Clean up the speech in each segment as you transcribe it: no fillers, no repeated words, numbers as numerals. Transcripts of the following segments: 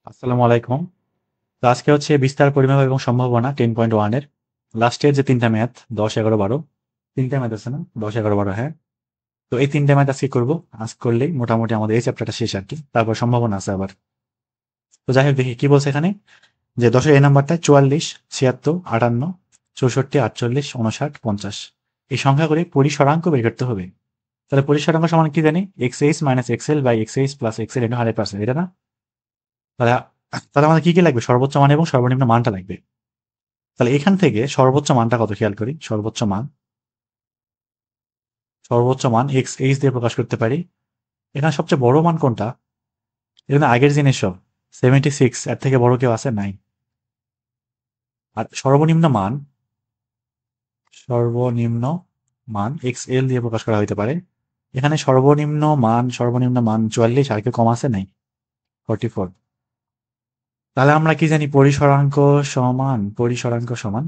আসসালামু আলাইকুম। তো আজকে হচ্ছে বিস্তার, পরিমাপ এবং সম্ভাবনা 10.1 এর লাস্টের যে তিনটা ম্যাথ 10, 11, 12 তিনটা ম্যাথ আছে না, 10, 11, 12, হ্যাঁ। তো এই তিনটা ম্যাথ আজকে করবো। আজ করলেই মোটামুটি আমাদের এই চ্যাপ্টারটা শেষ আর কি। তারপর সম্ভাবনা আছে আবার। তো যাই হোক, দেখি কি বলছে এখানে। যে 10-এর এই নাম্বারটা 44, 76, 58, 64, 48, 59, 50 এই সংখ্যাগুলি পরিসরাঙ্ক বের করতে হবে। তাহলে পরিসরাঙ্ক সমান কি জানি? X h minus x l by x h plus x l into 100%, এটা না? তাহলে তাহলে আমাদের কি কি লাগবে? সর্বোচ্চ মান এবং সর্বনিম্ন মানটা লাগবে। তাহলে এখান থেকে সর্বোচ্চ মানটা কত খেয়াল করি। সর্বোচ্চ মান এক্স এইচ দিয়ে প্রকাশ করতে পারি। এখানে সবচেয়ে বড় মান কোনটা? এখানে আগের জিনিস সব 76, এর থেকে বড় কেউ আছে? নাই। আর সর্বনিম্ন মান এক্স এল দিয়ে প্রকাশ করা হইতে পারে। এখানে সর্বনিম্ন মান 44, আর কেউ কম আছে? নাই, 44। তাহলে আমরা কি জানি? পরিসরাঙ্ক সমান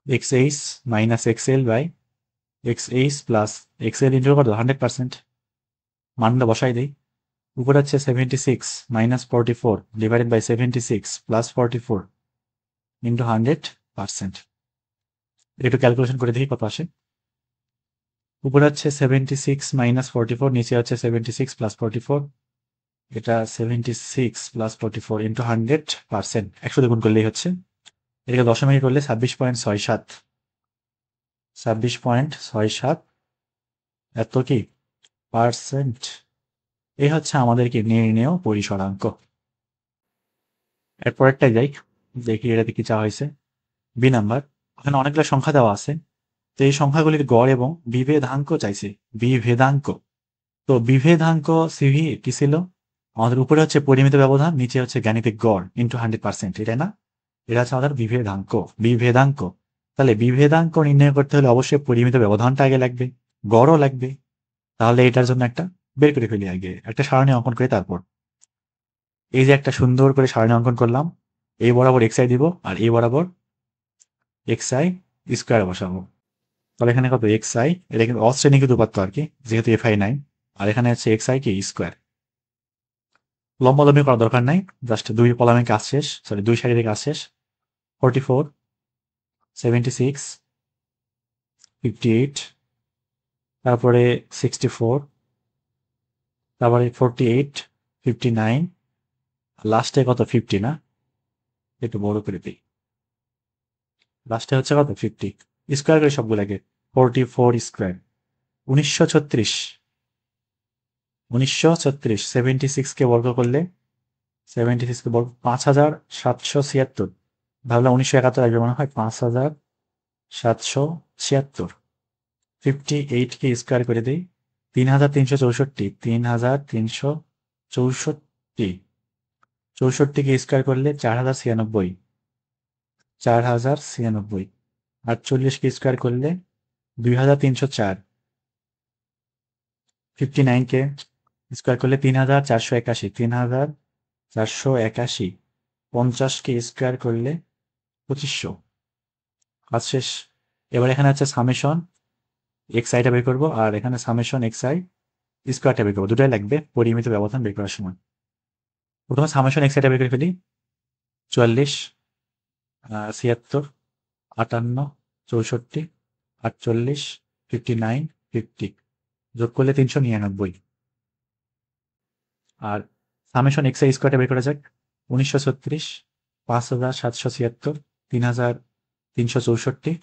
x h minus x l by x h plus x l into কত? 100%। মানটা বসাই দেই। উপরে হচ্ছে 76 minus 44 divided by 76 plus 44 into 100%। একটু ক্যালকুলেশন করে দেখি কত আসে। উপরে হচ্ছে 76 মাইনাস 44, নিচে হচ্ছে 76 প্লাস 44। এটা 76 প্লাস 44 ইন্টু 100%, 100 দিয়ে গুণ করলেই হচ্ছে। এটাকে দশমিকে করলে 26.67, 26.67 এত কি পার্সেন্ট। এই হচ্ছে আমাদের কি নির্ণেয় পরিসরাঙ্ক। এরপরেরটাই যাই, দেখি এটাতে কি চাওয়া হয়েছে। বি নাম্বার, ওখানে অনেকগুলো সংখ্যা দেওয়া আছে। তো এই সংখ্যাগুলির গড় এবং বিভেদাঙ্ক চাইছে। বিভেদাঙ্ক, তো বিভেদাঙ্ক সিভি কি ছিল? আমাদের উপরে হচ্ছে পরিমিত ব্যবধান, নিচে হচ্ছে গাণিতিক গড় ইন্টু 100%, এটাই না? এটা হচ্ছে আমাদের বিভেদাঙ্ক। তাহলে বিভেদাঙ্ক নির্ণয় করতে হলে অবশ্যই পরিমিত ব্যবধানটা আগে লাগবে, গড়ও লাগবে। তাহলে এটার জন্য একটা বের করে ফেলি, আগে একটা সারণী অঙ্কন করে তারপর। এই যে একটা সুন্দর করে সারণী অঙ্কন করলাম। এই বরাবর এক্স আই দিব, আর এই বরাবর এক্স আই স্কোয়ার বসাবো। তাহলে এখানে কত? এক্স আই, এটা কিন্তু অশ্রেণীকৃত উপাত্ত আর কি, যেহেতু এফ আই নাই। আর এখানে হচ্ছে এক্স আই কি স্কোয়ার। লম্বালম্বি করার দরকার নাই, জাস্ট দুই কলামে কাজ শেষ, সরি দুই সারিতে কাজ শেষ। 44, 76, 58, তারপরে 64, তারপরে 48, 59, লাস্টে কত? 50 না? একটু বড় করে দিই। লাস্টে হচ্ছে কত? 50। স্কোয়ার করে সবগুলোকে। 44 স্কোয়ার 1936। 1936 76 কে বর্গ করলে, 76 কে বর্গ 5776। ভাবলাম 1971 আসবে মনে হয়। 5776। 58 কে স্কোয়ার করে দিই। 3364, 3364। 64 কে স্কোয়ার করলে 4096, 4096। 48 কে স্কোয়ার করলে 2304। 59 কে স্কোয়ার করলে 3481, 3481। 50 কে স্কোয়ার করলে 2500। কাজ শেষ। এবার এখানে হচ্ছে সামেশন এক্স আইটা বের করবো, আর এখানে সামেশন এক্স আই স্কোয়ারটা বের করবো। দুটাই লাগবে পরিমিত ব্যবধান বের করার সময়। প্রথমে সামেশন এক্স আইটা বের করে ফেলি। 44, 76, 58, 64, 48, 59, 50 যোগ করলে 399। আর সামেশন এক্স আই স্কোয়ারটা বের করা যাক। 1936, 5776, 3364,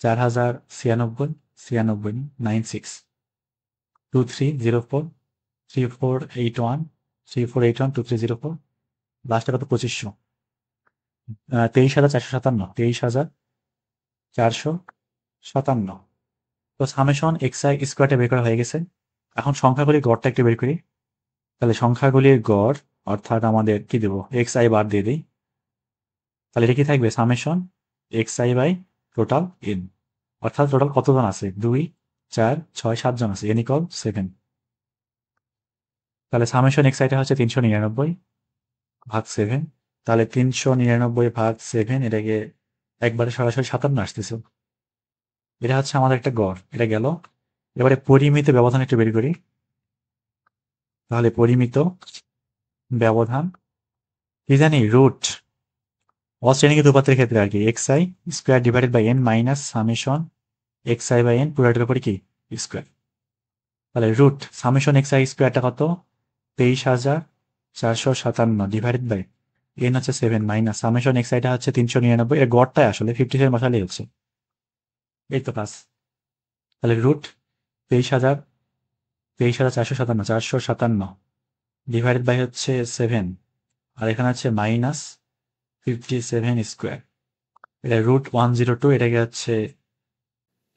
4096, 96, 96, 2304, 3481, 3481, 2304। লাস্টে কত? 2500। 23,457, 23,457। তো সামেশন এক্স আই স্কোয়ারটা বের করা হয়ে গেছে। এখন সংখ্যাগুলির গড়টা একটু বের করি। তাহলে সংখ্যাগুলির গড়, অর্থাৎ আমাদের কি দেবো? এক্স আই বার দিয়ে দিই। তাহলে এটা কি থাকবে? Summation x i by total n. অর্থাৎ টোটাল কতজন আছে? 2, 4, 6, 7 জন আছে, এন ইকুয়াল 7। তাহলে সামেশন এক্স আইটা হচ্ছে 399 ভাগ 7। তাহলে 399 ভাগ 7, এটাকে একবারে সরাসরি 57 আসতেছে। এটা হচ্ছে আমাদের একটা গড়, এটা গেল। এবারে পরিমিত ব্যবধান একটু বের করি। তাহলে পরিমিত ব্যবধান কি জানি রুট অশ্রেণীকে দুপাত্রের ক্ষেত্রে আর কি x i square divided by n minus summation x i by n পুরোটার উপরে কি স্কোয়ার। তাহলে রুট সামেশন এক্স আই স্কোয়ারটা কত 23,457 ডিভাইডেড বাই এন হচ্ছে 7 মাইনাস সামেশন এক্স আইটা হচ্ছে 399 এর গড়টাই আসলে 57 বসালেই হচ্ছে এই তো কাজ। তাহলে রুট 23,457 ডিভাইডেড বাই হচ্ছে 7 আর এখানে হচ্ছে মাইনাস 57 স্কোয়ার। এটা রুট 102 এটাকে হচ্ছে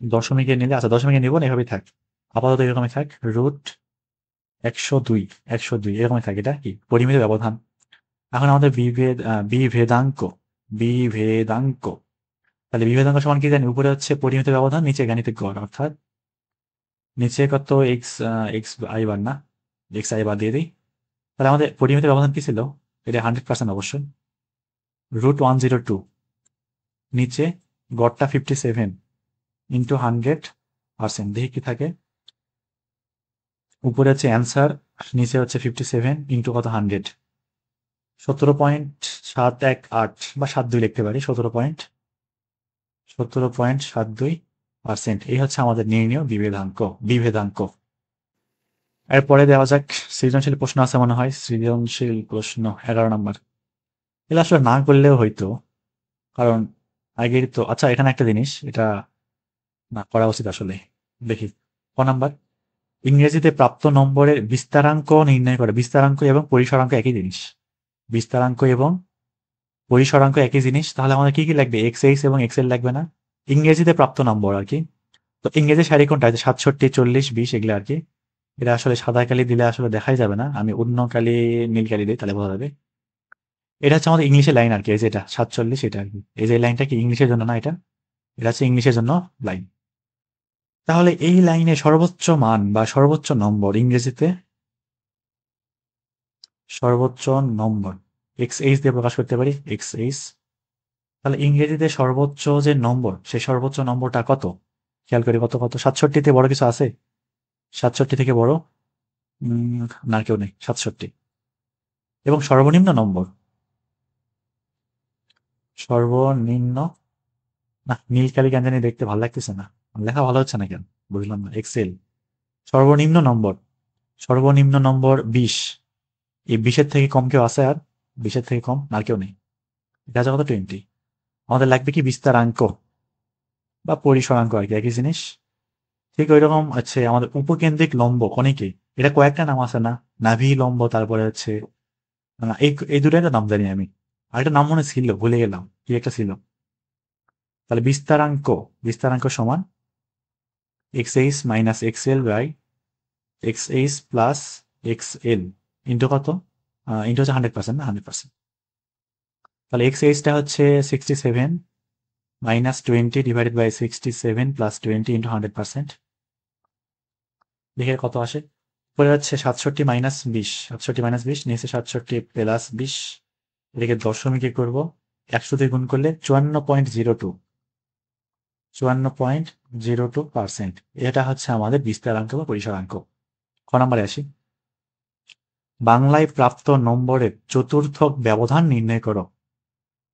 দশমিকে নিলে আচ্ছা দশমিকে নিব না এভাবেই থাক আপাতত এরকমই থাক রুট 102 এরকমই থাকে এটা কি পরিমিত ব্যবধান। এখন আমাদের বিভেদাঙ্ক বিভেদাঙ্ক তাহলে বিভেদাঙ্ক সমান কি জানি উপরে হচ্ছে পরিমিত ব্যবধান নিচে গাণিতিক গড় অর্থাৎ নিচে কত এক্স এক্স আই বার না এক্স আই বার দিয়ে দিই। তাহলে আমাদের পরিমিত ব্যবধান কি ছিল এটা 100% অবশ্যই রুট 102 নিচে গড়টা 57 ইন্টু 100% দেখি কি থাকে উপরে হচ্ছে অ্যান্সার নিচে হচ্ছে 57 ইন্টু কত 100 17.718 বা 72 লিখতে পারি 17.72%। এই হচ্ছে আমাদের নির্ণয় বিভেদাঙ্ক। এরপরে দেওয়া যাক সৃজনশীল প্রশ্ন আছে মনে হয় সৃজনশীল প্রশ্ন 11 নম্বর। এগুলো আসলে না করলেও হইতো কারণ আগের তো আচ্ছা এখানে একটা জিনিস এটা না করা উচিত আসলে দেখি ক নাম্বার ইংরেজিতে প্রাপ্ত নম্বরের বিস্তারাঙ্ক নির্ণয় করে বিস্তারাঙ্ক এবং পরিসরাঙ্ক একই জিনিস বিস্তারাঙ্ক এবং পরিসরাঙ্ক একই জিনিস তাহলে আমাদের কি কি লাগবে এক্স এইচ এবং এক্সেল লাগবে না ইংরেজিতে প্রাপ্ত নম্বর আর কি। তো ইংরেজি সারি কোনটা আছে 67 40 20 এগুলো আর কি এটা আসলে সাদা কালি দিলে আসলে দেখাই যাবে না আমি অন্য কালি নীল কালি দিই তাহলে বোঝা যাবে। এটা হচ্ছে আমাদের ইংলিশের লাইন আর কি এই যে এটা 47 এটা আর কি এই যে লাইনটা কি ইংলিশের জন্য না এটা এটা হচ্ছে ইংলিশের জন্য লাইন। তাহলে এই লাইনে সর্বোচ্চ মান বা সর্বোচ্চ নম্বর ইংরেজিতে সর্বোচ্চ নম্বর এক্স এইচ দিয়ে প্রকাশ করতে পারি এক্স এইচ। তাহলে ইংরেজিতে সর্বোচ্চ যে নম্বর সেই সর্বোচ্চ নম্বরটা কত খেয়াল করি কত কত 67 বড় কিছু আছে 67 থেকে বড় না কেউ নেই 67 এবং সর্বনিম্ন নম্বর সর্বনিম্ন না নীল কালি কেন জানি দেখতে ভালো লাগতেছে না লেখা ভালো হচ্ছে না কেন বুঝলাম না এক্সেল সর্বনিম্ন নম্বর 20 এই 20-এর থেকে কম কেউ আছে আর 20-এর থেকে কম আর কেউ নেই এটা হচ্ছে কত 20 আমাদের লাগবে কি বিস্তারাঙ্ক বা পরিসরাঙ্ক আর কি একই জিনিস ঠিক ওই রকম হচ্ছে আমাদের উপকেন্দ্রিক লম্ব অনেকে এটা কয়েকটা নাম আছে না নাভি লম্ব তারপরে হচ্ছে না এই দুটো একটা নাম জানি আমি আরেকটা নাম মনে ছিল ভুলে গেলাম কি একটা ছিল। তাহলে বিস্তারাঙ্ক সমান x h minus x l by x h plus x l into কত ইন্টু হচ্ছে 100% না 100%। তাহলে এক্স এইচটা হচ্ছে 67 minus 20 divided by 67 plus 20 into 100% দেখে কত আসে পরে হচ্ছে 67 মাইনাস 20 নিচে 67 প্লাস 20 এটাকে দশমিকে করবো 100 দিয়ে গুণ করলে 54.02% এটা হচ্ছে আমাদের বিস্তারাঙ্ক বা পরিসরাঙ্ক। ক নম্বরে আসি বাংলায় প্রাপ্ত নম্বরের চতুর্থক ব্যবধান নির্ণয় করো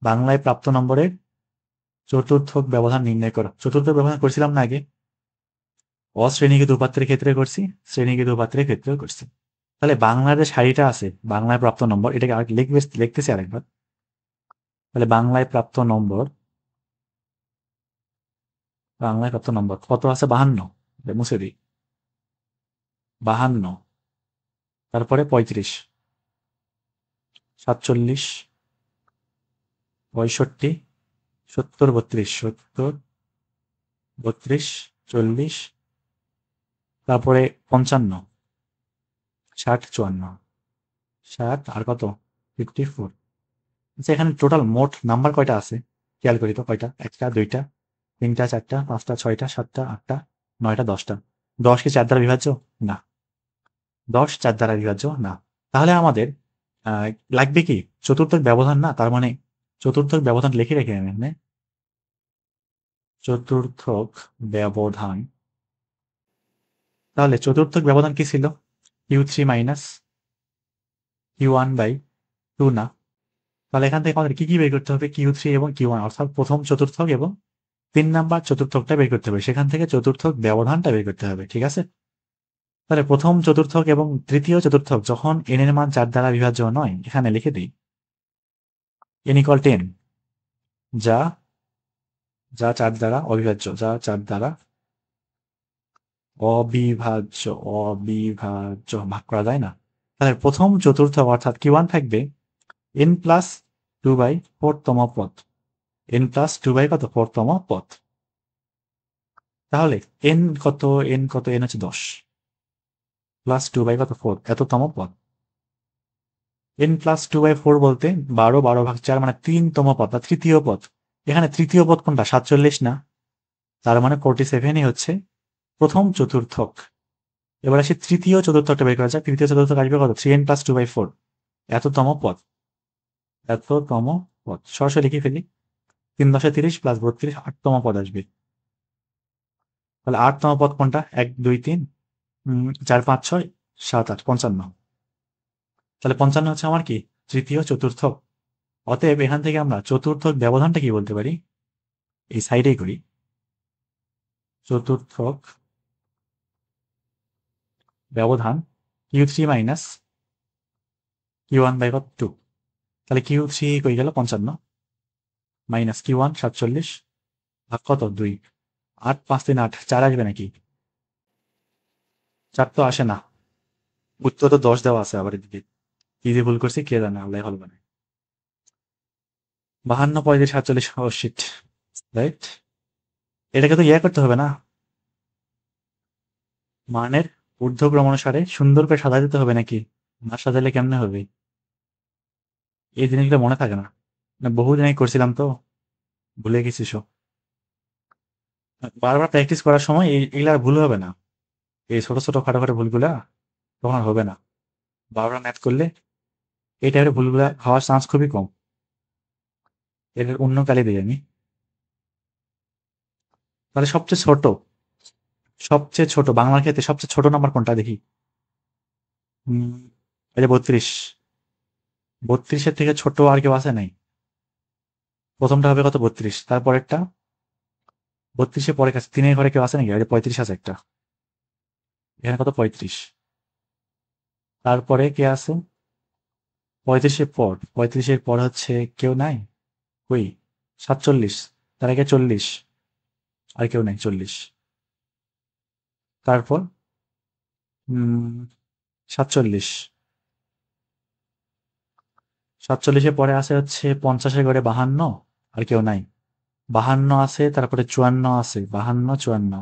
বাংলায় প্রাপ্ত নম্বরের চতুর্থক ব্যবধান নির্ণয় করো চতুর্থক ব্যবধান করছিলাম না আগে অশ্রেণীকে দুপাত্রের ক্ষেত্রে করছি শ্রেণীকে দুপাত্রের ক্ষেত্রেও করছি। তাহলে বাংলার যে সারিটা আছে বাংলায় প্রাপ্ত নম্বর এটাকে লিখতেছি আরেকবার। তাহলে বাংলায় প্রাপ্ত নম্বর কত আছে 52 মুছে দিই 52 তারপরে 35 47 65 70 32 40 তারপরে 55 60 54 60 আর কত 54। আচ্ছা এখানে টোটাল মোট নাম্বার কয়টা আছে খেয়াল করি তো কয়টা 1টা 2টা 3টা 4টা 5টা 6টা 7টা 8টা 9টা 10টা 10 কি 4 দ্বারা বিভাজ্য না 10 4 দ্বারা বিভাজ্য না। তাহলে আমাদের লাগবে কি চতুর্থক ব্যবধান না তার মানে চতুর্থক ব্যবধান লিখে রেখে আমি এখানে চতুর্থক ব্যবধান তাহলে চতুর্থক ব্যবধান কি ছিল Q3 মাইনাস Q1/2 না তাহলে এখান থেকে আমাদের কি কি বের করতে হবে, Q3 এবং Q1, অর্থাৎ প্রথম চতুর্থক এবং 3 নাম্বার চতুর্থকটা বের করতে হবে, সেখান থেকে চতুর্থক ব্যবধানটা বের করতে হবে। ঠিক আছে, তাহলে প্রথম চতুর্থক এবং তৃতীয় চতুর্থক যখন n এর মান 4 দ্বারা বিভাজ্য নয়, এখানে লিখে দিই n = 10, যা যা 4 দ্বারা অবিভাজ্য, যা 4 দ্বারা অবিভাজ্য, অবিভাজ্য ভাগ করা যায় না। তাহলে প্রথম চতুর্থক অর্থাৎ Q1 থাকবে n+2/4 তম পদ, n+2 কত 4 তম পদ। তাহলে n কত, n হচ্ছে 10, +2 কত 4 এততম পদ। n+2/4 বলতে 12/4 মানে 3 তম পদ বা তৃতীয় পদ। এখানে তৃতীয় পদ কোনটা, 47 না, তার মানে 47ই হচ্ছে প্রথম চতুর্থক। এবার আসি তৃতীয় চতুর্থকটা বের করা যাক। তৃতীয় চতুর্থক আসবে কত, 3n+2/4 এততম পদ, এততম পদ সরাসরি লিখে ফেলি, 3×10 = 30 + 32 8তম পদ আসবে। তাহলে 8তম পদ কোনটা, 1 2 3 4 5 6 7 8 55। তাহলে 55 হচ্ছে আমার কি তৃতীয় চতুর্থক। অতএব এখান থেকে আমরা চতুর্থক ব্যবধানটা কি বলতে পারি, এই সাইডেই করি, চতুর্থক ব্যবধান Q3 - Q1/2। তাহলে Q3 কই গেল 55 - Q1 47 ভাগ কত 2, 8 5 3 8, 4 আসবে নাকি, 4 তো আসে না, উত্তর তো 10 দেওয়া আছে আবার এদিকে, কি যে ভুল করছি কে জানে, আল্লাহ ভালো জানে। 52 35 47, ও শিট, রাইট। এটাকে তো ইয়ে করতে হবে না, মানের ঊর্ধ্বক্রম অনুসারে সুন্দর করে সাজা দিতে হবে নাকি, না সাজালে কেমনে হবে, এই জিনিসগুলো মনে থাকে না, বহুদিন আগে করছিলাম তো ভুলে গেছি সব। বারবার প্র্যাকটিস করার সময় এগুলা আর ভুল হবে না, এই ছোট ছোট খাটো ভুলগুলা তখন আর হবে না। বারবার ম্যাথ করলে এই টাইপের ভুলগুলা হওয়ার চান্স খুবই কম। এটার অন্য কালি দিই আমি। তাহলে সবচেয়ে ছোট বাংলার ক্ষেত্রে সবচেয়ে ছোট নাম্বার কোনটা দেখি, এই যে 32, 32-এর থেকে ছোট আর কেউ আছে নাই। প্রথমটা হবে কত 32, তারপরেরটা 32-এর পরে কাছে 3-এর ঘরে কেউ আছে নাকি, এই যে 35 আছে একটা, এখানে কত 35, তারপরে কে আছে 35-এর পর, 35-এর পর হচ্ছে কেউ নাই, ওই 47, তার আগে 40, আর কেউ নাই 40, তারপর 47, 47-এর পরে আছে হচ্ছে 50-এর ঘরে 52, আর কেউ নাই, 52 আছে, তারপরে 54 আছে, 52 54,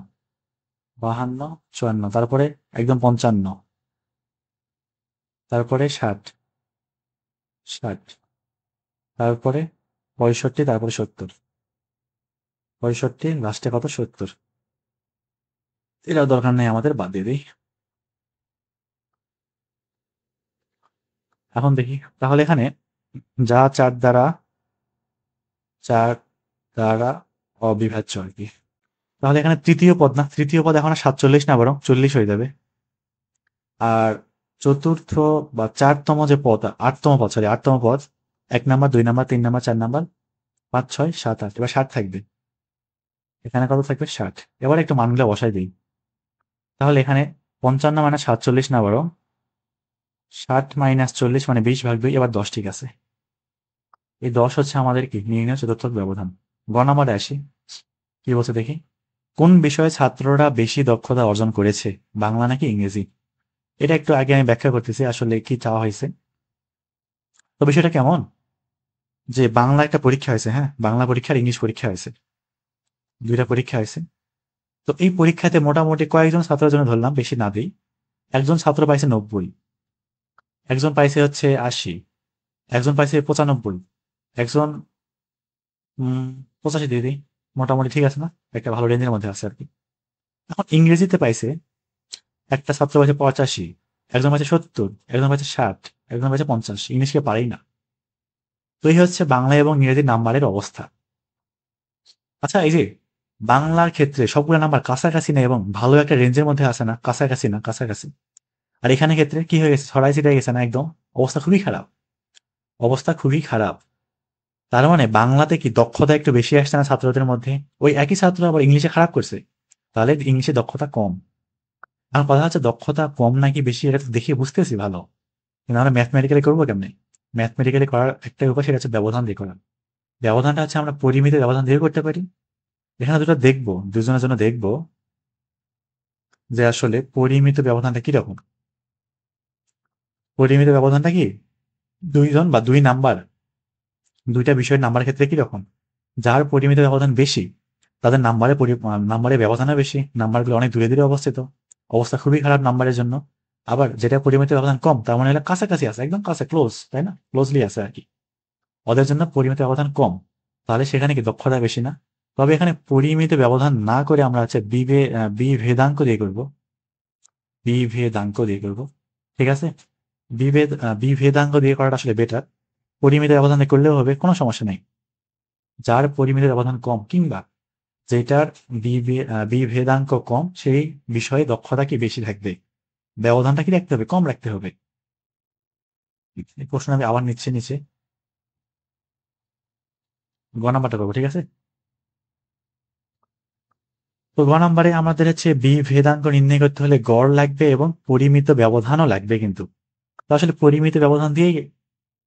52 54, তারপরে একদম 55, তারপরে 60, 60, তারপরে 65, তারপরে 70, 65 লাস্টে কত 70। এটাও দরকার নেই আমাদের, বাদ দিয়ে দিই। এখন দেখি তাহলে এখানে যা 4 দ্বারা অবিভাজ্য আর কি। তাহলে এখানে তৃতীয় পদ না, তৃতীয় পদ এখন আর 47 না, বরং 40 হয়ে যাবে। আর চতুর্থ বা 4তম যে পদ, 8তম পদ, সরি 8তম পদ, 1 নাম্বার 2 নাম্বার 3 নাম্বার 4 নাম্বার 5 6 7 8, এবার 60 থাকবে, এখানে কত থাকবে 60। এবার একটু মানগুলো বসাই দিই। তাহলে এখানে 55 - 47 না, বরং 60 - 40 মানে 20/2, এবার 10 ঠিক আছে। এই 10 হচ্ছে আমাদের কি নির্ণয় চতুর্থক ব্যবধান। গ নাম্বারে আসি, কি বলছে দেখি, কোন বিষয়ে ছাত্ররা বেশি দক্ষতা অর্জন করেছে, বাংলা নাকি ইংরেজি। এটা একটু আগে আমি ব্যাখ্যা করতেছি আসলে কি চাওয়া হয়েছে। তো বিষয়টা কেমন, যে বাংলা একটা পরীক্ষা হয়েছে, হ্যাঁ বাংলা পরীক্ষা আর ইংলিশ পরীক্ষা হয়েছে, দুইটা পরীক্ষা হয়েছে। তো এই পরীক্ষাতে মোটামুটি কয়েকজন ছাত্রের জন্য ধরলাম, বেশি না দিই, একজন ছাত্র পাইছে 90, একজন পাইছে হচ্ছে 80, একজন পাইছে 95, একজন 85 দিয়ে দিই, মোটামুটি ঠিক আছে না, একটা ভালো রেঞ্জের মধ্যে আছে আর কি। এখন ইংরেজিতে পাইছে একটা ছাত্র পাইছে 85, একজন পাইছে 70, একজন পাইছে 60, একজন পাইছে 50, ইংলিশকে পারেই না। তো এই হচ্ছে বাংলা এবং ইংরেজি নাম্বারের অবস্থা। আচ্ছা, এই যে বাংলার ক্ষেত্রে সবগুলো নাম্বার কাছাকাছি না এবং ভালো একটা রেঞ্জের মধ্যে আসে না, কাছাকাছি না, কাছাকাছি। আর এখানে ক্ষেত্রে কি হয়ে গেছে, ছড়াই ছিটাই গেছে না, একদম অবস্থা খুবই খারাপ, অবস্থা খুবই খারাপ। তার মানে বাংলাতে কি দক্ষতা একটু বেশি আসছে না ছাত্রদের মধ্যে? ওই একই ছাত্র আবার ইংলিশে খারাপ করছে, তাহলে ইংলিশে দক্ষতা কম। আমার কথা হচ্ছে দক্ষতা কম নাকি বেশি এটা তো দেখে বুঝতেছি ভালো, কিন্তু আমরা ম্যাথমেটিক্যালি করবো কেমনে? ম্যাথমেটিক্যালি করার একটা উপায়, সেটা হচ্ছে ব্যবধান দিয়ে করা। ব্যবধানটা হচ্ছে আমরা পরিমিত ব্যবধান দিয়ে করতে পারি। এখানে দুটো দেখবো, দুজনের জন্য দেখবো যে আসলে পরিমিত ব্যবধানটা কিরকম। পরিমিত ব্যবধানটা কি, দুইজন বা দুই নাম্বার, দুইটা বিষয়ের নাম্বার ক্ষেত্রে কিরকম, যার পরিমিত ব্যবধান বেশি তাদের নাম্বারের ব্যবধানও বেশি, নাম্বারগুলো অনেক দূরে দূরে অবস্থিত, অবস্থা খুবই খারাপ নাম্বারের জন্য। আবার যেটা পরিমিত ব্যবধান কম, তার মানে হলো কাছাকাছি আছে, একদম কাছে, ক্লোজ, তাই না, ক্লোজলি আছে আর কি, ওদের জন্য পরিমিত ব্যবধান কম। তাহলে সেখানে কি দক্ষতা বেশি না? তবে এখানে পরিমিত ব্যবধান না করে আমরা হচ্ছে বিভেদাঙ্ক দিয়ে করব, বিভেদাঙ্ক দিয়ে করব, ঠিক আছে। বিভেদাঙ্ক দিয়ে করাটা আসলে বেটার। পরিমিত ব্যবধানে করলেও হবে, কোনো সমস্যা নেই। যার পরিমিত ব্যবধান কম কিংবা যেটার বিভেদাঙ্ক কম, সেই বিষয়ে দক্ষতা কি বেশি থাকবে, ব্যবধানটা কি রাখতে হবে, কম রাখতে হবে। এই প্রশ্ন আমি আবার নিচ্ছে নিচে গ নাম্বারটা করবো, ঠিক আছে। তো গ নাম্বারে আমাদের হচ্ছে বিভেদাঙ্ক নির্ণয় করতে হলে গড় লাগবে এবং পরিমিত ব্যবধানও লাগবে, কিন্তু তো আসলে পরিমিত ব্যবধান দিয়েই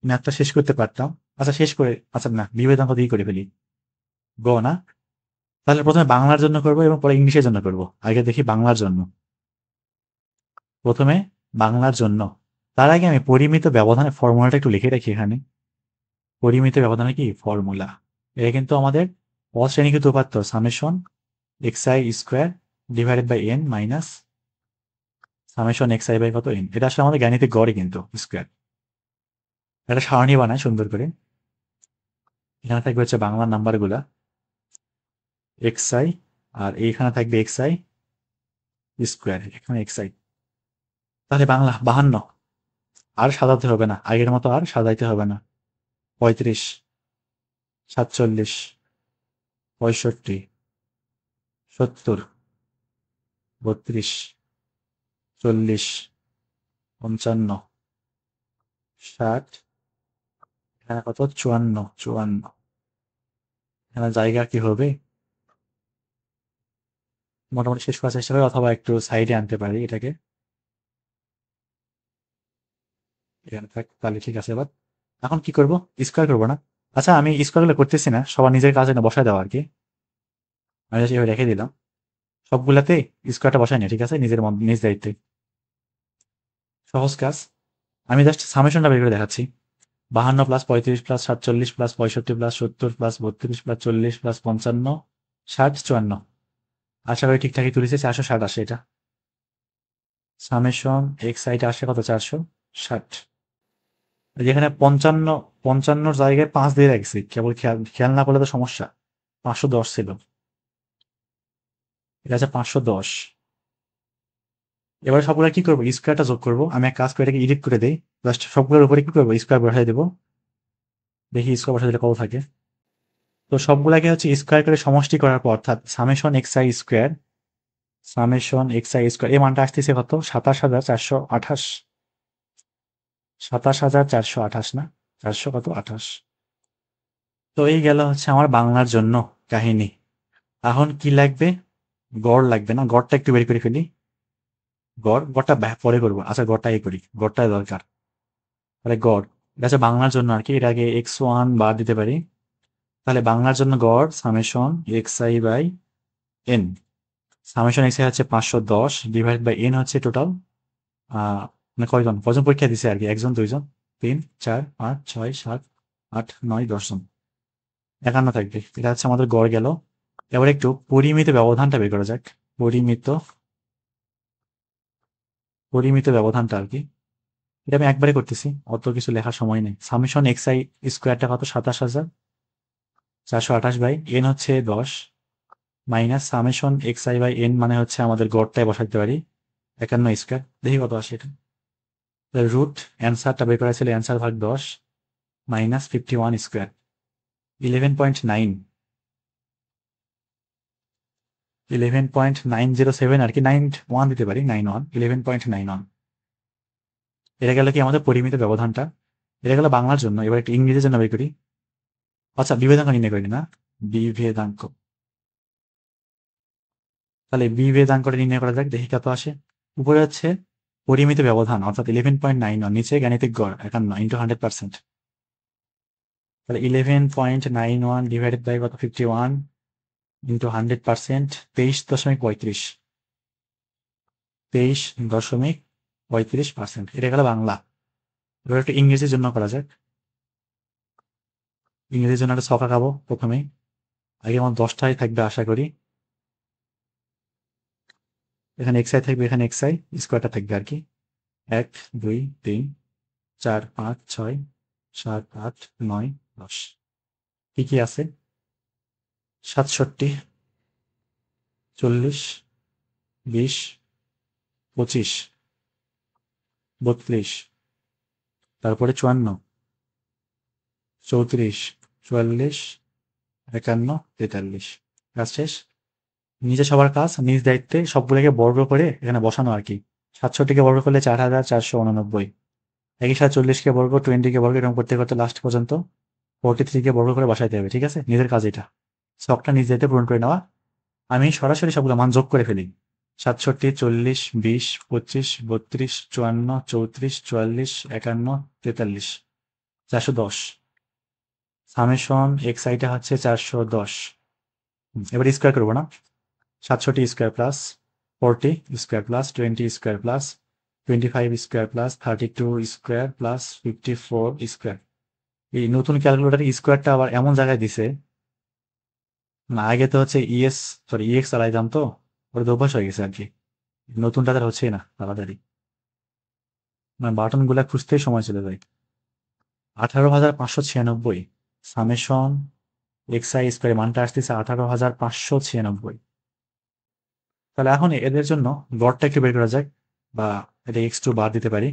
ম্যাথটা শেষ করতে পারতাম। আচ্ছা শেষ করে, আচ্ছা না, বিভেদাঙ্ক দিয়ে করে ফেলি। গ না, তাহলে প্রথমে বাংলার জন্য করব এবং পরে ইংলিশের জন্য করব। আগে দেখি বাংলার জন্য, প্রথমে বাংলার জন্য। তার আগে আমি পরিমিত ব্যবধানের ফর্মুলাটা একটু লিখে রাখি এখানে। পরিমিত ব্যবধানের কি ফর্মুলা, এটা কিন্তু আমাদের অশ্রেণীকৃত উপাত্ত summation x i square divided by n minus summation x i by কত এন। এটা আসলে আমাদের গাণিতিক গড়ই কিন্তু স্কোয়ার। এটা সারণী বানায় সুন্দর করে। এখানে থাকবে হচ্ছে বাংলার নাম্বারগুলা এক্স আই, আর এইখানে থাকবে এক্স আই স্কোয়ার, এখানে এক্স আই। তাহলে বাংলা 52, আর সাজাতে হবে না, আগের মতো আর সাজাইতে হবে না। 35, 47, 65, 70, 32, 40, 55, 60, এখানে কত 54, 54, এখানে জায়গা কি হবে, মোটামুটি শেষ করার চেষ্টা করি, অথবা একটু সাইডে আনতে পারি এটাকে, এখানে থাক, তাহলে ঠিক আছে। এবার এখন কি করব, স্কোয়ার করবো না। আচ্ছা আমি স্কোয়ার গুলো করতেছি না, সবার নিজের কাজে না বসায় দেওয়া আর কি, আমি just এভাবে রেখে দিলাম। সবগুলাতে স্কোয়ারটা বসাই না, ঠিক আছে, নিজ দায়িত্বে, সহজ কাজ। আমি জাস্ট সামেশনটা বের করে দেখাচ্ছি। 52 plus 35 plus 47 plus 65 plus 70 plus 32 plus 40 plus 55, 60, 54। আশা করি ঠিকঠাকই তুলেছে, 460 আসে এটা। সামেশন এক্স আইটা আসে কত, 460। যেখানে 55, 55 জায়গায় 5 দিয়ে রাখছি, কেবল খেয়াল খেয়াল না করলে তো সমস্যা। 510 ছিল, এটা আছে 510। এবার সবগুলো কি করবো, স্কোয়ারটা যোগ করবো। আমি এক কাজ করে এটাকে এডিট করে দিই, জাস্ট সবগুলোর উপরে কি করবো, স্কোয়ার বসাই দেবো। দেখি স্কোয়ার বসাই দিলে কত থাকে। তো সবগুলাকে হচ্ছে স্কোয়ার করে সমষ্টি করার পর, অর্থাৎ summation x i square, summation x i square, এই মানটা আসতেছে কত, 27,428, 27,428 না, 400 কত 28। তো এই গেল হচ্ছে আমার বাংলার জন্য কাহিনী। এখন কি লাগবে, গড় লাগবে না, গড়টা একটু বের করে ফেলি। গড়টা পরে করবো, আচ্ছা গড়টা এই করি, গড়টাই দরকার। তাহলে গড়, এটা হচ্ছে বাংলার জন্য আর কি, এর আগে x1 বাদ দিতে পারি। তাহলে বাংলার জন্য গড় summation x i by n, summation x i হচ্ছে 510 ডিভাইড বাই এন হচ্ছে টোটাল, মানে কয়জন কজন পরীক্ষা দিছে আর কি, 1 জন, 2 জন, 3, 4, 5, 6, 7, 8, 9, 10 জন, 51 থাকবে। এটা হচ্ছে আমাদের গড় গেল। এবার একটু পরিমিত ব্যবধানটা বের করা যাক। পরিমিত পরিমিত ব্যবধানটা আর কি, এটা আমি একবারে করতেছি, অত কিছু লেখার সময় নেই। সামেশন এক্স আই স্কোয়ারটা কত, 27,428 বাই এন হচ্ছে 10, minus summation x i by n মানে হচ্ছে আমাদের গড়টায় বসাইতে পারি 51 স্কোয়ার, দেখি কত আসে এটা। রুট অ্যান্সারটা বের করা ছিল, অ্যান্সার ভাগ 10 মাইনাস 51 স্কোয়ার, 11.9, 11.907 আর কি, 91 দিতে পারি, 91, 11.91। এটা গেল কি আমাদের পরিমিত ব্যবধানটা, এটা গেল বাংলার জন্য। এবার একটু ইংরেজির জন্য বের করি। আচ্ছা, বিভেদাঙ্ক নির্ণয় করি না, বিভেদাঙ্ক। তাহলে বিভেদাঙ্কটা নির্ণয় করা যাক, দেখি কত আসে। উপরে হচ্ছে পরিমিত ব্যবধান অর্থাৎ 11.91, নিচে গাণিতিক গড় 51 ইন্টু 100%। তাহলে 11.91 ডিভাইডেড বাই কত, 51 ইন্টু 100%, 23.35, 23.35%। এটা গেল বাংলা। এবার একটু ইংরেজির জন্য করা যাক। ইংরেজির জন্য একটা ছক আঁকাবো প্রথমেই। আগে আমার 10টাই থাকবে আশা করি। এখানে এক্সআই থাকবে, এখানে এক্সআই স্কোয়ারটা থাকবে আর কি। 1, 2, 3, 4, 5, 6, 7, 8, 9, 10। কি কি আছে? 67, 40, 20, 25, 32, তারপরে 54, 34, 44, 51, 43। কাজ শেষ। নিচে সবার কাজ নিজ দায়িত্বে সবগুলোকে বর্গ করে এখানে বসানো আর কি। 67কে বর্গ করলে 4489, একই সাথে 40কে বর্গ, 20কে বর্গ, এরকম করতে করতে লাস্ট পর্যন্ত 43কে বর্গ করে বসাইতে হবে। ঠিক আছে, নিজের কাজ এটা, ছকটা নিজ দায়িত্বে পূরণ করে নেওয়া। আমি সরাসরি সবগুলো মান যোগ করে ফেলি। 67, 40, 20, 25, 32, 54, 34, 44, 51, 43, 410। সামেশন এক্স আইটা হচ্ছে 410। এবার স্কোয়ার করবো না। 67 square plus 40 square plus 20 square plus 25 square plus 32 square plus 54 square. এই নতুন ক্যালকুলেটার স্কোয়ারটা আবার এমন জায়গায় দিছে না, আগে তো হচ্ছে ইএক্স চালাইতাম, তো ওটা তো অভ্যাস হয়ে গেছে আর কি। নতুনটা তার হচ্ছেই না তাড়াতাড়ি, মানে বাটন গুলা খুঁজতেই সময় চলে যায়। 18,596 সামেশন এক্স আই স্কোয়ার মানটা আসতেছে 18,596। তাহলে এখন এদের জন্য গড়টা একটু বের করা যাক, বা এটা x2 বাদ দিতে পারি।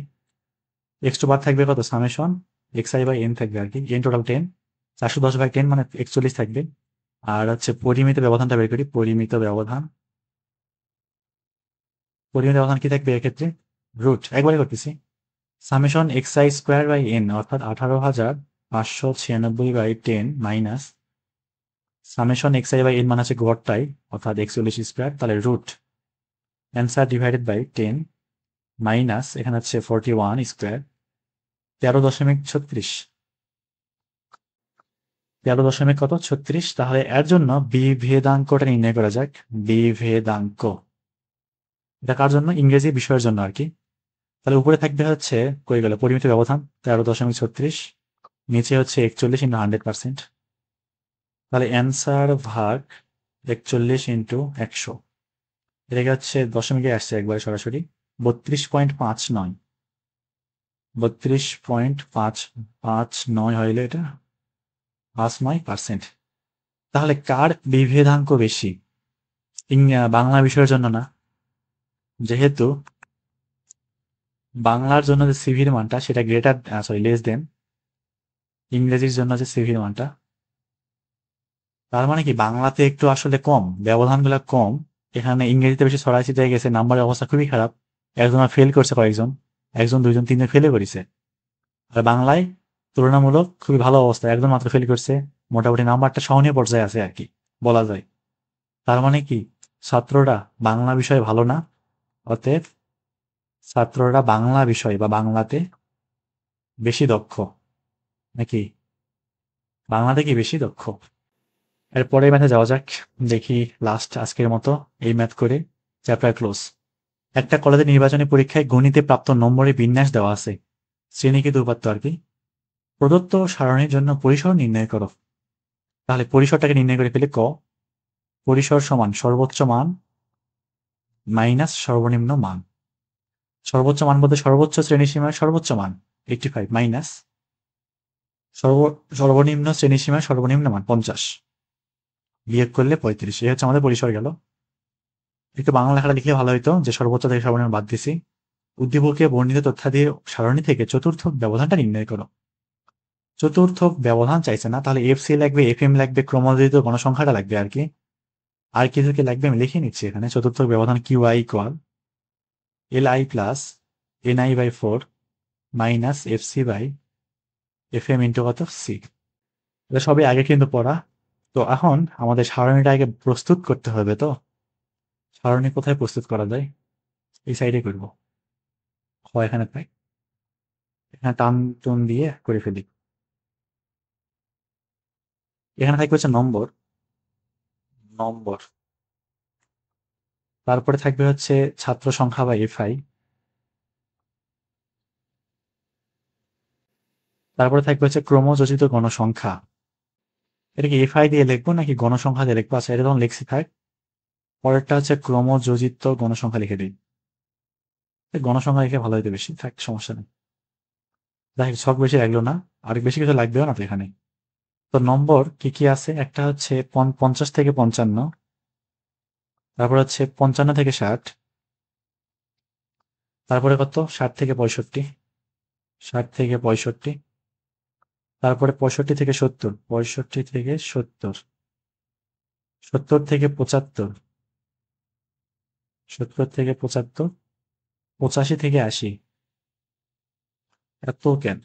x2 বাদ থাকবে কত, summation x i by n থাকবে আর কি, এন টোটাল 10, 410/10 মানে 41 থাকবে। আর হচ্ছে পরিমিত ব্যবধানটা বের করি, পরিমিত ব্যবধান। পরিমিত ব্যবধান কি থাকবে এক্ষেত্রে, রুট, একবারে করতেছি। Summation x i square by n অর্থাৎ 18,596/10 minus summation x i by n মানে হচ্ছে গড়টাই অর্থাৎ 41 স্কোয়ার, তাহলে root answer divided by 10 minus এখানে হচ্ছে 41 স্কোয়ার, 13.36, 13 কত 36। তাহলে এর জন্য বিভেদাঙ্কটা নির্ণয় করা যাক, বিভেদাঙ্ক। এটা কার জন্য, ইংরেজি বিষয়ের জন্য আর কি। তাহলে উপরে থাকবে হচ্ছে কই গেল পরিমিত ব্যবধান 13.36, নিচে হচ্ছে 41 ইন্টু 100%। তাহলে অ্যান্সার ভাগ 41 ইন্টু 100, এটাকে হচ্ছে দশমিকে আসছে একবারে সরাসরি 32.59, 32.559 হইলে এটা 59%। তাহলে কার বিভেদাঙ্ক বেশি? বাংলা বিষয়ের জন্য না, যেহেতু বাংলার জন্য যে সিভির মানটা সেটা গ্রেটার লেস দেন ইংরেজির জন্য যে সিভির মানটা, তার মানে কি বাংলাতে একটু আসলে কম, ব্যবধানগুলো কম। এখানে ইংরেজিতে বেশি ছড়াই ছিটিয়ে গেছে, নাম্বারের অবস্থা খুবই খারাপ। একজন ফেল করছে, কয়েকজন, একজন দুইজন তিনজন ফেলে করেছে। আর বাংলায় তুলনামূলক খুবই ভালো অবস্থা, একজন মাত্র ফেল করছে, মোটামুটি নাম্বারটা সহনীয় পর্যায়ে আছে আর কি বলা যায়। তার মানে কি ছাত্ররা বাংলা বিষয়ে ভালো না, অতএব ছাত্ররা বাংলা বিষয় বা বাংলাতে বেশি দক্ষ, নাকি বাংলাতে কি বেশি দক্ষ? এরপরে ম্যাথে যাওয়া যাক, দেখি লাস্ট আজকের মতো এই ম্যাথ করে চ্যাপ্টার ক্লোজ। একটা কলেজের নির্বাচনী পরীক্ষায় গণিতে প্রাপ্ত নম্বরের বিন্যাস দেওয়া আছে, শ্রেণীকৃত উপাত্ত আর কি। প্রদত্ত সারণীর জন্য পরিসর নির্ণয় করো। তাহলে পরিসরটাকে নির্ণয় করে ফেলে ক, পরিসর সমান সর্বোচ্চ মান মাইনাস সর্বনিম্ন মান। সর্বোচ্চ মান বলতে সর্বোচ্চ শ্রেণীসীমার সর্বোচ্চ মান 85 মাইনাস সর্বনিম্ন শ্রেণীসীমার সর্বনিম্ন মান 50, বিয়োগ করলে 35। এই হচ্ছে আমাদের পরিসর গেল। একটু বাংলা লেখাটা লিখলে ভালো হইতো, যে সর্বোচ্চ থেকে সর্বনিম্ন বাদ দিছি। উদ্দীপকে বর্ণিত তথ্যাদি সারণী থেকে চতুর্থ ব্যবধানটা নির্ণয় করো। চতুর্থ ব্যবধান চাইছে না, তাহলে এফ সি লাগবে, এফ এম লাগবে, ক্রমোদিত গণসংখ্যাটা লাগবে আর কি। আর কিছু কি লাগবে আমি লিখে নিচ্ছি এখানে। চতুর্থ ব্যবধান q i equal l i plus n i by 4 minus f c by f m into কত সি। এটা সবই আগে কিন্তু পড়া। তো এখন আমাদের সারণীটা আগে প্রস্তুত করতে হবে। তো সারণী কোথায় প্রস্তুত করা যায়? এই সাইডে করব। এখানে তাই, এখানে টান টুন দিয়ে করে ফেলি। এখানে থাকবে হচ্ছে নম্বর, নম্বর। তারপরে থাকবে হচ্ছে ছাত্র সংখ্যা বা এফআই। তারপরে থাকবে হচ্ছে ক্রমযোজিত গণসংখ্যা। এটা কি এফআই দিয়ে লিখবো নাকি গণসংখ্যা দিয়ে লিখবো? আচ্ছা, এটা তখন লিখছি থাক। পরেরটা হচ্ছে ক্রমযোজিত গণসংখ্যা লিখে দিই। গণসংখ্যা লিখে ভালো হইতে, বেশি থাক, সমস্যা নেই। দেখ ছক বেশি লাগলো না, আর বেশি কিছু লাগবেও না তো এখানে। তো নম্বর কি কি আছে? একটা হচ্ছে 50 থেকে 55, তারপর হচ্ছে 55 থেকে 60, তারপরে কত 60 থেকে 65, 60 থেকে 65, তারপরে 65 থেকে 70, 65 থেকে 70, 70 থেকে 75, 70 থেকে 75, 85 থেকে 80। এত কেন?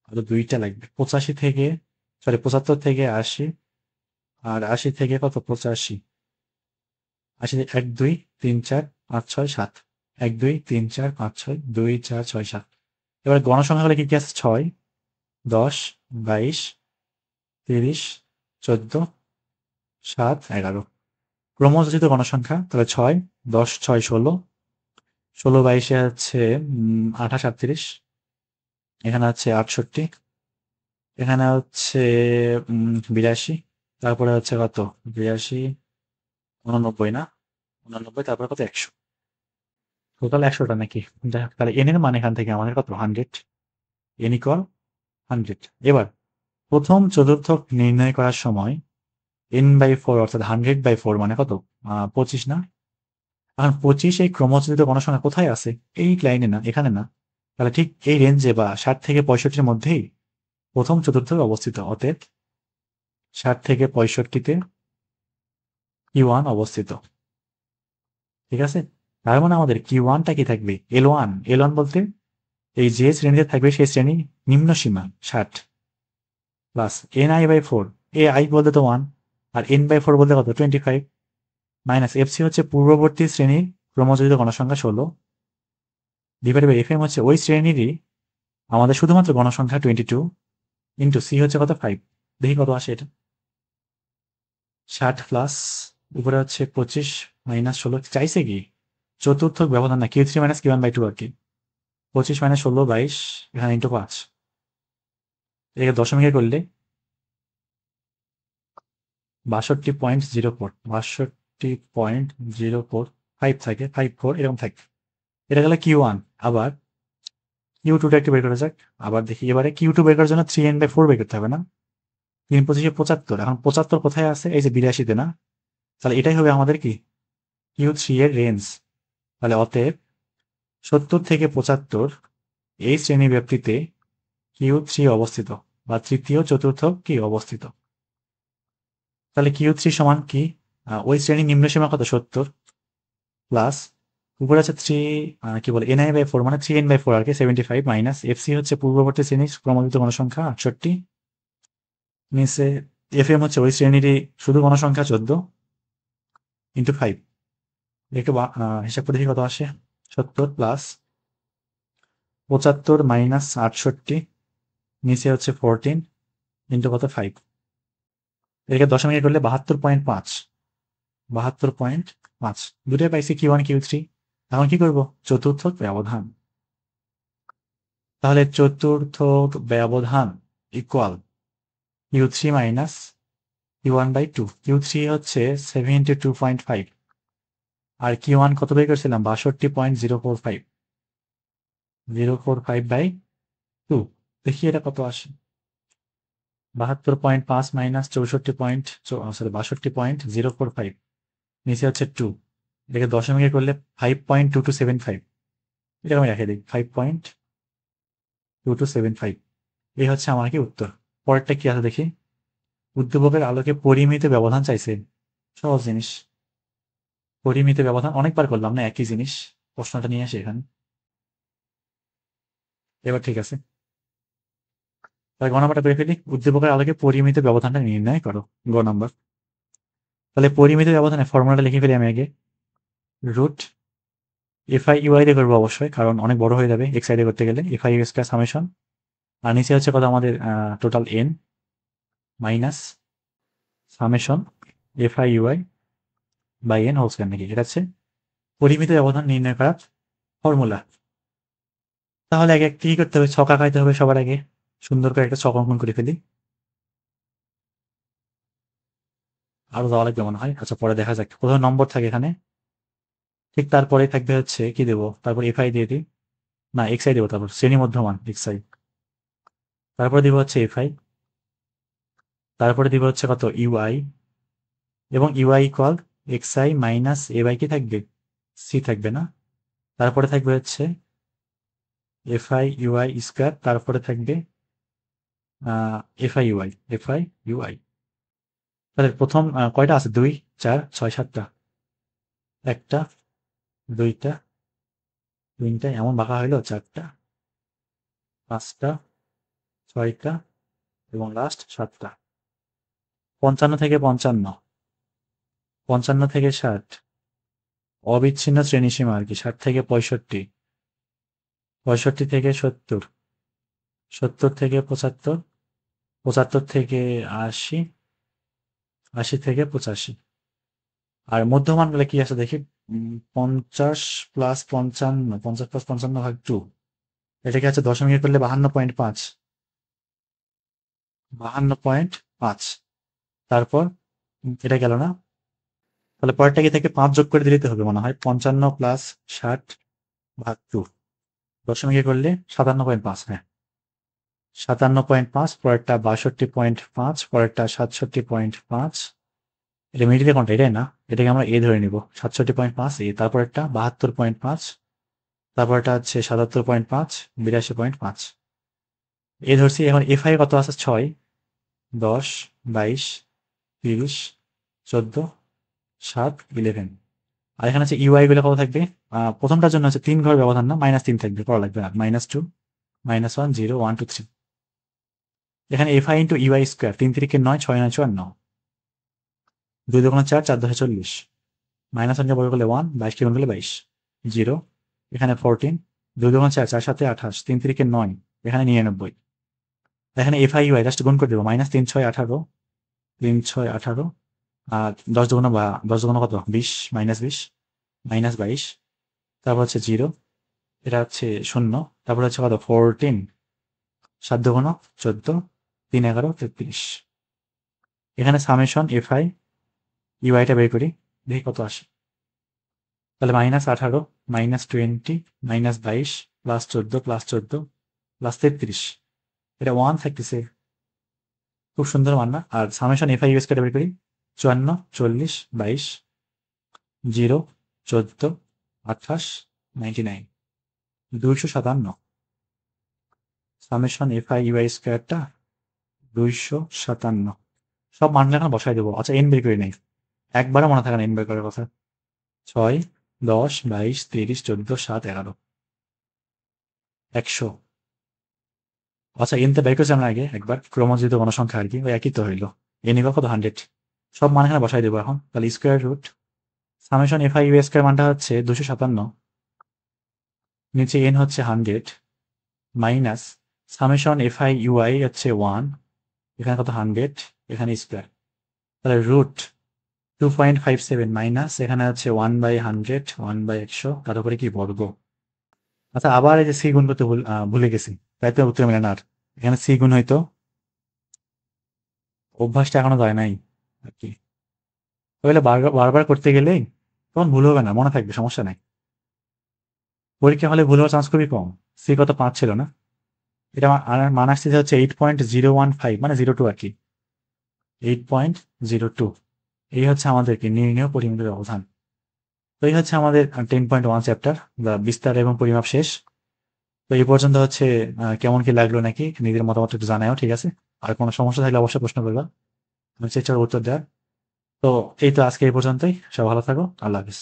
আরো দুইটা লাগবে। 85 থেকে, সরি 75 থেকে 80, আর 80 থেকে কত 85, 80 থেকে 1 2 3 4 5 6 7, 1 2 3 4 5 6 2 4 6 7। এবার গণসংখ্যা হলে কি কি আছে? 6, 10, 22, 30, 14, 7, 11। ক্রমযোজিত গণসংখ্যা তাহলে 6, 10, 6, 16, 16, 22 হচ্ছে 28, 38, এখানে হচ্ছে 68, এখানে হচ্ছে 82, তারপরে হচ্ছে কত 82, 89 না, 89, তারপরে কত 100। টোটাল 100টা নাকি? যাই হোক, তাহলে এন এর মান এখান থেকে আমাদের কত 100, এন ইকুয়াল 100। এবার প্রথম চতুর্থক নির্ণয় করার সময় n/4 অর্থাৎ 100/4 মানে কত 25 না? এখন 25 এই ক্রমযোজিত গণসংখ্যা কোথায় আছে? এই লাইনে না, এখানে না। তাহলে ঠিক এই রেঞ্জে বা 60 থেকে 65-র মধ্যেই প্রথম চতুর্থক অবস্থিত। অতএব 60 থেকে 65-তে Q1 অবস্থিত। ঠিক আছে? তার মানে আমাদের Q1টা কি থাকবে? L1। L1 বলতে এই যে শ্রেণীতে থাকবে সেই শ্রেণী নিম্ন সীমা 60 প্লাস ni/4। ai বলতে তো 1, আর n/4 বলতে কত 25, মাইনাস fc হচ্ছে পূর্ববর্তী শ্রেণীর ক্রমযোজিত গণসংখ্যা 16, ডিভাইডেড বাই fm হচ্ছে ওই শ্রেণীরই আমাদের শুধুমাত্র গণসংখ্যা 22, ইন্টু সি হচ্ছে কত 5। দেখি কত আসে এটা। 60 প্লাস উপরে হচ্ছে 25 মাইনাস 16 চাইছে কি চতুর্থক ব্যবধান না, Q3 মাইনাস Q1/2 আর কি। 25 মাইনাস 16 22, এখানে ইন্টু 5, এটাকে দশমিকে করলে 62.04, 62.045 থাকে, 54 এরকম থাকে। এটা গেলে Q1। আবার Q2টা একটু বের করা যাক। আবার দেখি এবারে Q2 বের করার জন্য 3n/4 বের করতে হবে না? 3 25 75। এখন 75 কোথায় আছে? এই যে 82-তে না? তাহলে এটাই হবে আমাদের কি Q3 এর রেঞ্জ। তাহলে অতএব 70 থেকে 75 এই শ্রেণী ব্যাপ্তিতে Q3 অবস্থিত, বা তৃতীয় চতুর্থ কি অবস্থিত। তাহলে Q3 সমান কি? ওই শ্রেণীর নিম্ন সীমা কত 70, প্লাস উপরে আছে 3, কি বলে ni/4 মানে 3n/4 আর কি 75, মাইনাস fc হচ্ছে পূর্ববর্তী শ্রেণীর ক্রমযুক্ত গণসংখ্যা 68, নিচে fm হচ্ছে ওই শ্রেণীরই শুধু গণসংখ্যা 14, ইন্টু 5। একটু হিসাব করে দেখি কত আসে। 70 প্লাস 75 মাইনাস 68, নিচে হচ্ছে 14, ইন্টু কত 5। এটাকে দশমিকে করলে 72.5, 72.5। দুটোই পাইছি Q1 Q3। এখন কি করব? চতুর্থক ব্যবধান। তাহলে চতুর্থক ব্যবধান equal Q3 minus Q1/2। Q3 হচ্ছে 72.5, আর Q1 কত বের করছিলাম 62.045, 045/2। দেখি এটা কত আসে। 72.5 মাইনাস 62.045, নিচে হচ্ছে 2, এটাকে দশমিকে করলে 5.2275। এটা আমি রেখে দিই 5.2275। এই হচ্ছে আমার কি উত্তর। পরেরটা কি আছে দেখি। উদ্দীপকের আলোকে পরিমিত ব্যবধান চাইছে। সহজ জিনিস, পরিমিত ব্যবধান অনেকবার করলাম না একই জিনিস। প্রশ্নটা নিয়ে আসি এখানে। এবার ঠিক আছে। তাহলে গ নাম্বারটা করে ফেলি, উদ্দীপকের আলোকে পরিমিত ব্যবধানটা নির্ণয় করো, গ নাম্বার। তাহলে পরিমিত ব্যবধানে ফর্মুলাটা লিখে ফেলি আমি আগে, রুট এফ আই ইউআই দিয়ে করবো অবশ্যই, কারণ অনেক বড় হয়ে যাবে এক্স আই দিয়ে করতে গেলে, f i u square summation, আর নিচে হচ্ছে কত আমাদের total n minus summation f i u i by n whole square, নাকি এটা হচ্ছে পরিমিত ব্যবধান নির্ণয় করার ফর্মুলা। তাহলে আগে কি করতে হবে, ছক আঁকাইতে হবে সবার আগে, সুন্দর করে একটা ছক অঙ্কন করে ফেলি। আরো যাওয়া লাগবে মনে হয়, আচ্ছা পরে দেখা যাক। প্রথমে নম্বর থাকে এখানে, ঠিক তারপরে থাকবে হচ্ছে কি দেবো, তারপর এফ আই দিয়ে দিই, না এক্স আই দেবো, তারপর শ্রেণী মধ্যমান এক্স আই, তারপরে দিব হচ্ছে এফ আই, তারপরে দিব হচ্ছে কত ইউআই, এবং u i equal x i minus a by কি থাকবে, সি থাকবে না, তারপরে থাকবে হচ্ছে এফ আই ইউআই স্কোয়ার, তারপরে থাকবে f i u i, f i u i. তাহলে প্রথম কয়টা আছে, 2 4 6 7টা, একটা, দুইটা, তিনটা, এমন বাঁকা হইলো, চারটা, পাঁচটা, ছয়টা, এবং লাস্ট 7টা। 55 থেকে 55, 55 থেকে 60, অবিচ্ছিন্ন শ্রেণীসীমা আর কি, 60 থেকে 65, 65 থেকে 70, 70 থেকে 75, 75 থেকে 80, 80 থেকে 85। আর মধ্যমান গুলো কি আছে দেখি, 50 প্লাস 55, 50 প্লাস 55 ভাগ 2, এটাকে আছে দশমিকে করলে 52.5, 52.5। তারপর এটা গেল না, তাহলে পরেরটা কি থেকে 5 যোগ করে দিতে হবে মনে হয়, 55 প্লাস 60 ভাগ 2, দশমিকে করলে 57.5, হ্যাঁ 57.5, পরেরটা 62.5, পরেরটা 67.5, এটা মিডিলে কোনটা, এটাই না, এটাকে আমরা এ ধরে নিব, 67.5 এ, তারপর একটা 72.5, তারপর এটা হচ্ছে 77.5, 82.5 এ ধরছি। এখন এফ আই কত আছে, 6, 10, 22, 30, 14, 7, 11। আর এখানে হচ্ছে ইউআই গুলো কত থাকবে, প্রথমটার জন্য হচ্ছে 3 ঘর ব্যবধান না, -3 থাকবে, করা লাগবে না, -2, -1, 0, 1, 2, 3। এখানে f i into u i square, 3 3 9, 6 9 54, 2 2 4, 4 10 40, -1 কে বর্গ করলে 1, 22 কে গুণ করলে 22, 0, এখানে 14, 2 2 4, 4 7 28, 3 3 9, এখানে 99। এখানে এফ আই ইউআই জাস্ট গুণ করে দেবো, -3 6 18, 3 6 18, আর 10 দুগুণ 10 দুগুণ কত, 20, -20, -22, তারপর হচ্ছে 0, এটা হচ্ছে 0, তারপর হচ্ছে কত 14, 7 দুগুণ 14, 3 11 33। এখানে সামেশন এফ আই ইউআইটা বের করি, দেখি কত আসে। তাহলে -18, -20, -22, +14, +14, +33, এটা 1 থাকতেছে, খুব সুন্দর মান না। আর সামেশন এফ আই ইউএস বের করি, 54, 40, 22, 0, 14, 28, 99, 257। সামেশন এফ আই ইউআই স্কোয়ারটা 257, সব মানগুলো এখন বসাই দেবো। আচ্ছা এন বের করে নেই, একবারও মনে থাকে না এন বের করার কথা, 6, 10, 22, 30, 14, 7, 11, 100। আচ্ছা এনতে বের করেছি আমরা আগে একবার, ক্রমজিত গণসংখ্যা আর কি, ওই একই তো হইলো, এন ইকুয়াল কত 100, সব মান এখানে বসাই দেবো এখন। তাহলে square root summation f i u square মানটা হচ্ছে 257, নিচে এন হচ্ছে 100, minus summation f i u i হচ্ছে 1, এখানে কত 100, এখানে স্কোয়ার, তাহলে রুট 2.57 মাইনাস এখানে হচ্ছে 1/100, 1/100, তার উপরে কি বর্গ। আচ্ছা আবার এই যে সি গুণ করতে ভুলে গেছি, তাই তো উত্তর মিলে না। আর এখানে সি গুণ হইতো, অভ্যাসটা এখনো যায় নাই আর কি, তাহলে বারবার করতে গেলেই তখন ভুল হবে না, মনে থাকবে, সমস্যা নাই। পরীক্ষা হলে ভুল হওয়ার চান্স খুবই কম। সি কত 5 ছিল না, এটা মান আসছে হচ্ছে 8.015, মানে 02 আর কি, 8.02। এই হচ্ছে আমাদের কি নির্ণয় পরিমিত ব্যবধান। তো এই হচ্ছে আমাদের 10.1 চ্যাপ্টার বা বিস্তার এবং পরিমাপ শেষ। তো এই পর্যন্ত হচ্ছে কেমন কি লাগলো নাকি নিজের মতামত একটু জানাও, ঠিক আছে। আর কোনো সমস্যা থাকলে অবশ্যই প্রশ্ন করবা, আমি চেষ্টা করবো উত্তর দেওয়ার। তো এই তো আজকে এই পর্যন্তই, সব ভালো থাকো, আল্লাহ হাফিজ।